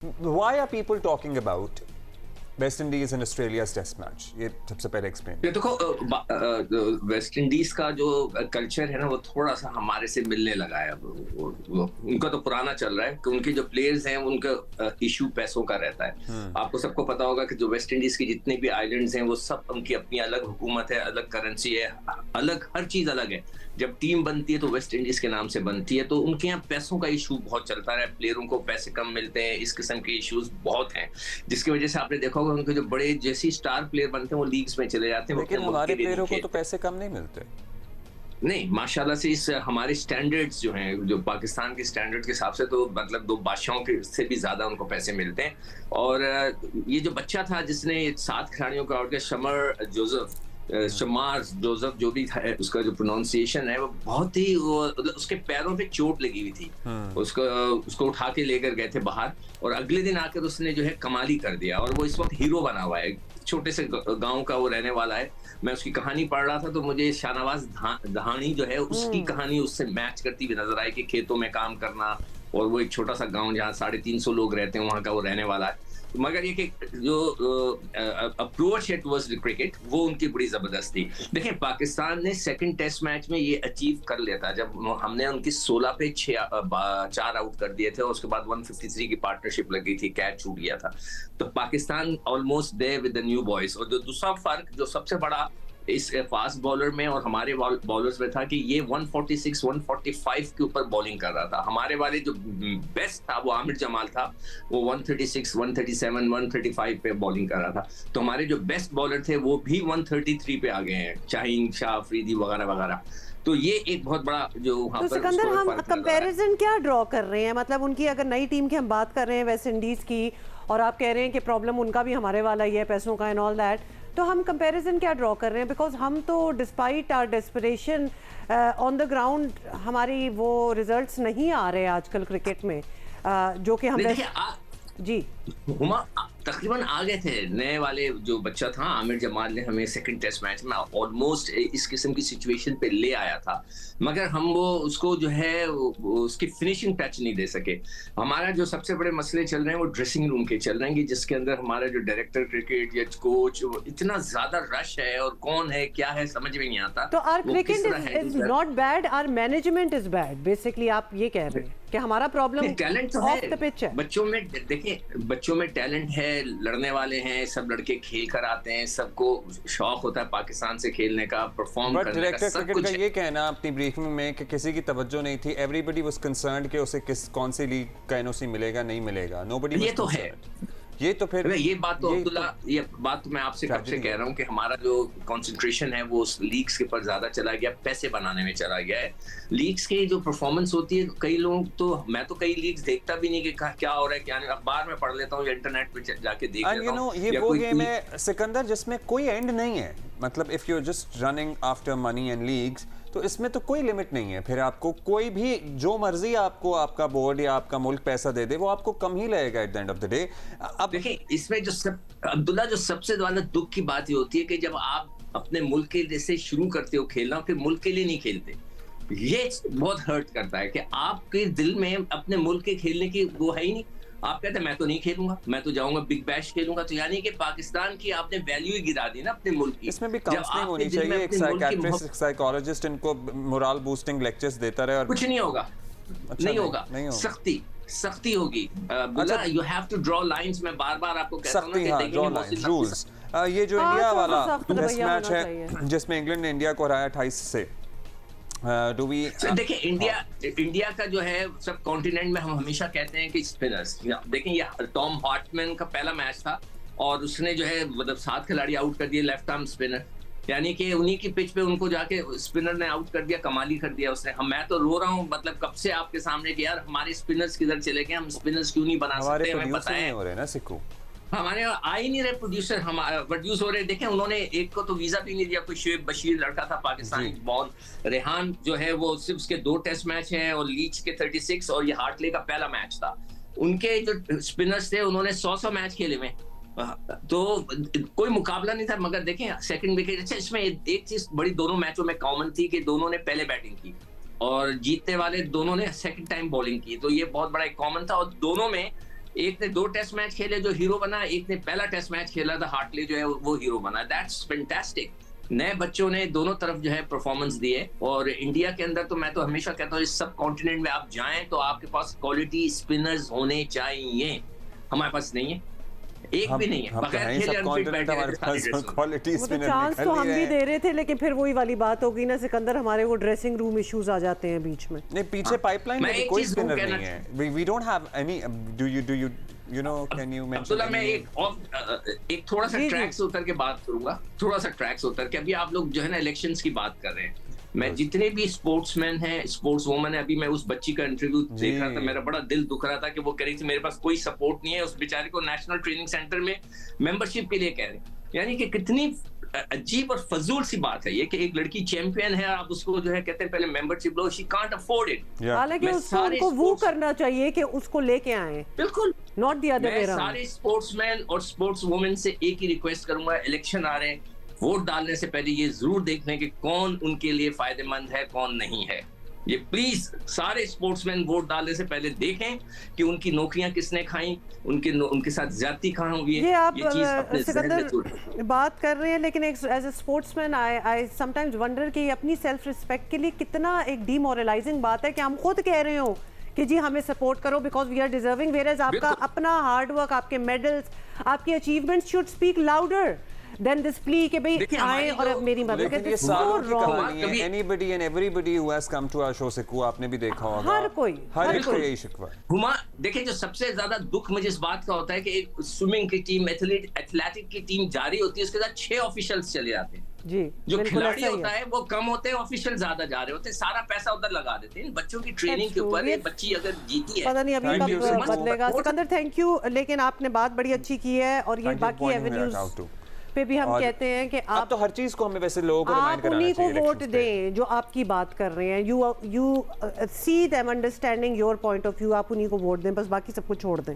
Why are people talking about West Indies and Australia's test match? ये सबसे पहले explain. ये देखो, वेस्ट इंडीज का जो कल्चर है ना वो थोड़ा सा हमारे से मिलने लगा है। उनका तो पुराना चल रहा है कि उनके जो प्लेयर्स हैं उनका इशू पैसों का रहता है। आपको सबको पता होगा कि जो वेस्ट इंडीज की जितने भी आइलैंड्स हैं वो सब उनकी अपनी अलग हुकूमत है, अलग करेंसी है, अलग हर चीज अलग है। जब टीम बनती है तो वेस्ट इंडीज के नाम से बनती है, तो उनके यहाँ पैसों का इशू बहुत चलता है, प्लेयरों को पैसे कम मिलते हैं, इस किस्म के इश्यूज बहुत हैं, जिसकी वजह से आपने देखा होगा उनके जो बड़े जैसी स्टार प्लेयर बनते हैं वो लीग्स में चले जाते हैं। लेकिन हमारे प्लेयरों को तो पैसे कम नहीं मिलते। नहीं, माशाल्लाह से इस हमारे स्टैंडर्ड्स जो हैं, जो पाकिस्तान के स्टैंडर्ड के हिसाब से तो मतलब दो बादशाहों के से भी ज्यादा उनको पैसे मिलते हैं। और ये जो बच्चा था जिसने 7 खिलाड़ियों का आउट किया, शमार जोसेफ जो भी था, उसका जो प्रोनाउंसिएशन है वो बहुत ही उसके पैरों पे चोट लगी हुई थी। उसको उठा के लेकर गए थे बाहर, और अगले दिन आकर उसने जो है कमाल ही कर दिया, और वो इस वक्त हीरो बना हुआ है। छोटे से गांव का वो रहने वाला है। मैं उसकी कहानी पढ़ रहा था तो मुझे शाहनवाज दहानी जो है उसकी कहानी उससे मैच करती हुई नजर आई कि खेतों में काम करना, और वो एक छोटा सा गांव जहाँ 350 लोग रहते हैं वहां का वो रहने वाला है। मगर ये कि जो अप्रोच है टुवर्ड्स द क्रिकेट वो उनकी बड़ी जबरदस्त थी। देखिए, पाकिस्तान ने सेकंड टेस्ट मैच में ये अचीव कर लिया था जब हमने उनकी 16 पे 4 आउट कर दिए थे, और उसके बाद 153 की पार्टनरशिप लगी थी, कैच छूट गया था। तो Pakistan almost there with the new boys. और जो दूसरा फर्क जो सबसे बड़ा इस फास्ट बॉलर में और हमारे बॉलर्स में था कि ये 146 145 के ऊपर बॉलिंग कर रहा था। हमारे वाले जो बेस्ट था वो आमिर जमाल था, वो 136 137 135 पे बॉलिंग कर रहा था। तो हमारे जो बेस्ट बॉलर थे वो भी 133 पे आ गए हैं, शाहीन शाह, अफरीदी वगैरह वगैरह। तो ये एक बहुत बड़ा जो तो सिकंदर, हम कंपैरिजन क्या ड्रॉ कर रहे हैं? मतलब उनकी अगर नई टीम की हम बात कर रहे हैं वेस्ट इंडीज की, और आप कह रहे हैं कि प्रॉब्लम उनका भी हमारे वाला ही है, पैसों का एंड ऑल दैट, तो हम कंपैरिजन क्या ड्रॉ कर रहे हैं? बिकॉज हम तो despite our desperation on the ground हमारी वो रिजल्ट्स नहीं आ रहे आजकल क्रिकेट में, जो कि हम जी हुमा तकरीबन आ गए थे। नए वाले जो बच्चा था आमिर जमाल ने हमें सेकंड टेस्ट मैच में ऑलमोस्ट इस किस्म की सिचुएशन पे ले आया था, मगर हम वो उसको जो है उसकी फिनिशिंग टच नहीं दे सके। हमारा जो सबसे बड़े मसले चल रहे हैं वो ड्रेसिंग रूम के चल रहे हैं, जिसके अंदर हमारा जो डायरेक्टर क्रिकेट या कोच इतना ज्यादा रश है और कौन है क्या है समझ में नहीं आता। तो our cricket is not bad, our management is bad basically. आप ये कह रहे हैं कि हमारा प्रॉब्लम टैलेंट तो ऑफ द पिच है। बच्चों में देखिए, बच्चों में टैलेंट है, लड़ने वाले हैं, सब लड़के खेल कर आते हैं, सबको शौक होता है पाकिस्तान से खेलने का, परफॉर्म करने का। डायरेक्टर क्रिकेट का ये कहना अपनी ब्रीफिंग में कि किसी की तवज्जो नहीं थी, एवरीबॉडी वाज कंसर्न्ड कि उसे कौन सी लीग का एनओसी मिलेगा नहीं मिलेगा, नोबडी। ये तो है, ये तो फिर ये बात तो अब्दुल्ला, ये बात तो मैं आपसे कब से कह रहा हूँ कि हमारा जो कंसंट्रेशन है वो उस लीग्स के ऊपर ज्यादा चला गया, पैसे बनाने में चला गया है। लीग्स की जो परफॉर्मेंस होती है, कई लोग तो, मैं तो कई लीग्स देखता भी नहीं कि क्या हो रहा है क्या नहीं, अखबार में पढ़ लेता हूँ या इंटरनेट पे जाके देख लेता हूँ। ये वो गेम है सिकंदर जिसमें कोई एंड नहीं है। मतलब if you are just running after money and leagues, तो इसमें तो कोई लिमिट नहीं है। फिर आपको कोई भी जो मर्जी आपको आपका बोर्ड या आपका मुल्क पैसा दे दे, वो आपको कम ही लगेगा at the end of the day. अब देखिए, इसमें जो अब्दुल्ला जो सबसे ज्यादा दुख की बात ये होती है कि जब आप अपने मुल्क के लिए से शुरू करते हो खेलना, फिर मुल्क के लिए नहीं खेलते, ये बहुत हर्ट करता है कि आपके दिल में अपने मुल्क के खेलने की वो है ही नहीं। आप कहते हैं मैं तो नहीं खेलूंगा, मैं तो जाऊंगा बिग बैश खेलूंगा, तो यानी कि पाकिस्तान की आपने वैल्यू ही गिरा दी ना अपने मुल्क की। इसमें भी काउंसलिंग होनी चाहिए, एक साइकियाट्रिस्ट, एक साइकोलॉजिस्ट इनको मोरल बूस्टिंग लेक्चर्स देता रहे। और कुछ नहीं होगा, अच्छा, नहीं होगा, सख्ती होगी। You have to draw lines. मैं बार-बार आपको कहता हूं ना कि रूल्स। ये जो इंडिया वाला टेस्ट मैच है जिसमें इंग्लैंड ने इंडिया को हराया 28 से, देखिए, इंडिया का जो है सब कॉन्टिनेंट में हम हमेशा कहते हैं कि स्पिनर्स, देखिए ये टॉम हॉटमैन का पहला मैच था और उसने जो है मतलब 7 खिलाड़ी आउट कर दिए, लेफ्ट आर्म स्पिनर, यानी कि उन्हीं की पिच पे उनको जाके स्पिनर ने आउट कर दिया, कमाल ही कर दिया उसने। मैं तो रो रहा हूँ मतलब कब से आपके सामने कि यार हमारे स्पिनर्स किधर चले गए, हम स्पिनर्स क्यों नहीं बना सकते, हमें पता है हो रहे ना सिक्कू, हमारे आ ही नहीं रहे प्रोड्यूसर, हम प्रोड्यूस हो रहे। देखें, उन्होंने एक को तो वीजा भी नहीं दिया, कोई शुएब बशीर लड़का था पाकिस्तानी बॉर्न, रेहान जो है वो सिर्फ उसके 2 टेस्ट मैच हैं और लीच के 36, और ये हार्टले का पहला मैच था। उनके जो स्पिनर्स थे उन्होंने 100 मैच खेले में, तो कोई मुकाबला नहीं था। मगर देखें सेकंड विकेट, अच्छा इसमें एक चीज बड़ी दोनों मैचों में कॉमन थी कि दोनों ने पहले बैटिंग की और जीतने वाले दोनों ने सेकंड टाइम बॉलिंग की, तो ये बहुत बड़ा एक कॉमन था। और दोनों में एक ने 2 टेस्ट मैच खेले जो हीरो बना, एक ने पहला टेस्ट मैच खेला था, हार्टली जो है वो हीरो बना। That's fantastic. नए बच्चों ने दोनों तरफ जो है परफॉर्मेंस दिए, और इंडिया के अंदर तो मैं तो हमेशा कहता हूँ इस सब कॉन्टिनेंट में आप जाएं तो आपके पास क्वालिटी स्पिनर्स होने चाहिए। हमारे पास नहीं है, एक भी नहीं है। बगैर खेले अनफिट बैठे क्वालिटी वो तो चांस तो हम भी दे रहे थे, लेकिन फिर वही वाली बात होगी ना सिकंदर, हमारे वो ड्रेसिंग रूम इश्यूज आ जाते हैं बीच में। नहीं, पीछे पाइपलाइन में कोई स्पिनर नहीं है। We don't have any. Do you know, can you mention? Abdullah, मैं एक थोड़ा सा ट्रैक से उतर के बात करूंगा, थोड़ा सा ट्रैक से उतर के। अभी आप लोग जो है ना इलेक्शंस की बात कर रहे हैं, मैं जितने भी स्पोर्ट्समैन हैं, स्पोर्ट्स वुमन है, अभी मैं उस बच्ची का इंटरव्यू देख रहा था, मेरा बड़ा दिल दुख रहा था कि वो कह रही थी मेरे पास कोई सपोर्ट नहीं है। उस बेचारे को नेशनल ट्रेनिंग सेंटर में मेंबरशिप के लिए कह रहे हैं। यानी कि कितनी अजीब और फजूल सी बात है ये कि एक लड़की चैंपियन है, आप उसको जो है कहते हैं पहले membership low, she can't afford it. हालांकि उसको वो करना चाहिए कि उसको लेके आए, बिल्कुल not the other way around. सारे स्पोर्ट्समैन और स्पोर्ट्स वुमेन से एक ही रिक्वेस्ट करूंगा, इलेक्शन आ रहे हैं, वोट डालने से पहले ये जरूर देखने कि कौन उनके लिए फायदेमंद है, कौन नहीं है। ये प्लीज सारे स्पोर्ट्समैन वोट डालने से पहले देखें कि उनकी नौकरियां किसने खाई, उनके साथ ज्यादती कहाँ हुई है। ये आप चीज सिकंदर बात कर रहे हैं, लेकिन एक as a sportsman I sometimes wonder कि अपनी सेल्फ रिस्पेक्ट के लिए कितना एक डीमोरलाइजिंग बात है कि हम खुद कह रहे हो कि जी हमें सपोर्ट करो because we are deserving, where आपका अपना हार्ड वर्क, आपके मेडल्स, आपकी achievements should speak louder than this plea कि भाई आए और मेरी मदद करें। ये सालों की कहानी है। Anybody and everybody who has come to our show सिकू, आपने भी देखा होगा, हर कोई यही शिकवा। हुमा, देखिए जो सबसे ज्यादा दुख मुझे इस बात का होता है कि एक स्विमिंग की टीम, एथलेटिक की टीम जारी होती है, उसके साथ 6 ऑफिशियल्स चले जाते हैं जी। जो खिलाड़ी होता है वो कम होते हैं, ऑफिशियल ज्यादा जा रहे होते हैं, सारा पैसा उधर लगा देते हैं बच्चों की ट्रेनिंग के ऊपर। एक बच्ची अगर जीती है, पता नहीं अभी कब बदलेगा। सिकंदर थैंक यू, लेकिन आपने बात बड़ी अच्छी की है, और ये बाकी एवेन्यूज पे भी हम कहते हैं कि आप तो हर चीज को हमें वैसे लोगों को रिमाइंड कराना चाहिए। आप उन्हीं को वोट दें जो आपकी बात कर रहे हैं, you see them understanding your point of view, आप उन्हीं को वोट दें, बस बाकी सबको छोड़ दें।